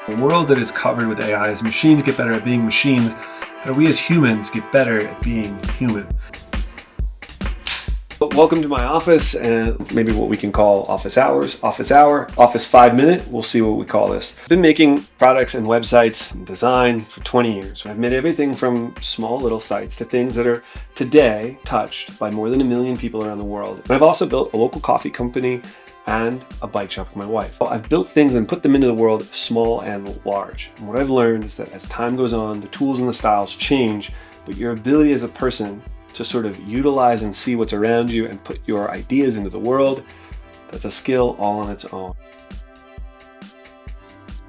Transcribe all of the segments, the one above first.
A world that is covered with AI, as machines get better at being machines, how do we as humans get better at being human? Welcome to my office, and maybe what we can call office hours, office hour, office 5-minute. We'll see what we call this. I've been making products and websites and design for 20 years. I've made everything from small little sites to things that are today touched by more than 1 million people around the world. And I've also built a local coffee company and a bike shop with my wife. I've built things and put them into the world, small and large. And what I've learned is that as time goes on, the tools and the styles change, but your ability as a person to sort of utilize and see what's around you and put your ideas into the world, that's a skill all on its own.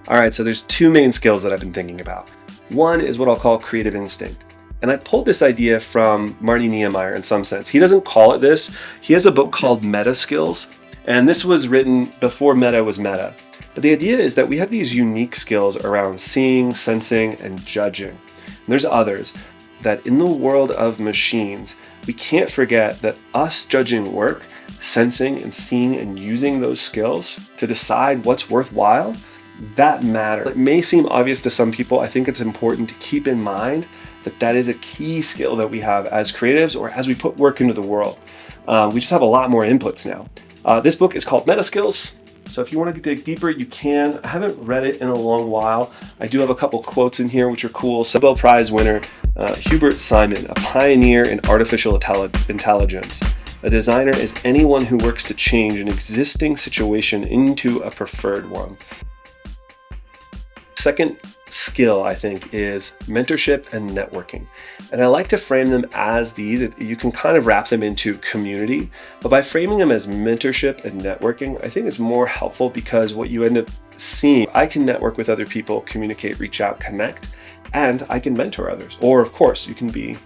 All right, so there's two main skills that I've been thinking about. One is what I'll call creative instinct. And I pulled this idea from Marty Niemeyer in some sense. He doesn't call it this. He has a book called Meta Skills. And this was written before Meta was Meta. But the idea is that we have these unique skills around seeing, sensing, and judging. And there's others. That in the world of machines, we can't forget that us judging work, sensing and seeing and using those skills to decide what's worthwhile, that matters. It may seem obvious to some people. I think it's important to keep in mind that that is a key skill that we have as creatives or as we put work into the world. We just have a lot more inputs now. This book is called Meta Skills. So if you want to dig deeper, you can. I haven't read it in a long while. I do have a couple quotes in here which are cool. Nobel Prize winner Hubert Simon, a pioneer in artificial intelligence. A designer is anyone who works to change an existing situation into a preferred one. Second skill, I think, is mentorship and networking. And I like to frame them as these. You can kind of wrap them into community, but by framing them as mentorship and networking, I think it's more helpful because what you end up seeing, I can network with other people, communicate, reach out, connect, and I can mentor others. Or of course, you can be,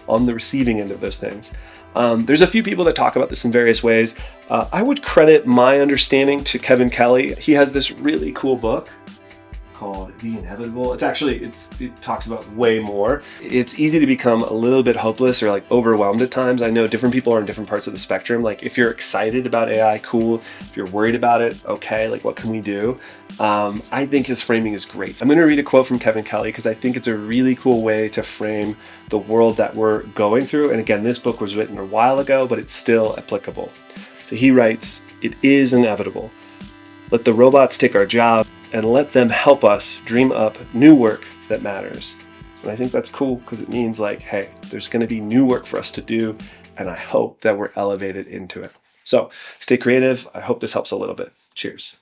on the receiving end of those things. There's a few people that talk about this in various ways. I would credit my understanding to Kevin Kelly. He has this really cool book called The Inevitable. It talks about way more. It's easy to become a little bit hopeless or overwhelmed at times. I know different people are in different parts of the spectrum. If you're excited about AI, cool. If you're worried about it, okay, what can we do? I think his framing is great. I'm going to read a quote from Kevin Kelly because I think it's a really cool way to frame the world that we're going through. And again, this book was written a while ago, but it's still applicable. So he writes, "It is inevitable. Let the robots take our job and let them help us dream up new work that matters." And I think that's cool because it means hey, there's going to be new work for us to do. And I hope that we're elevated into it. So stay creative. I hope this helps a little bit. Cheers.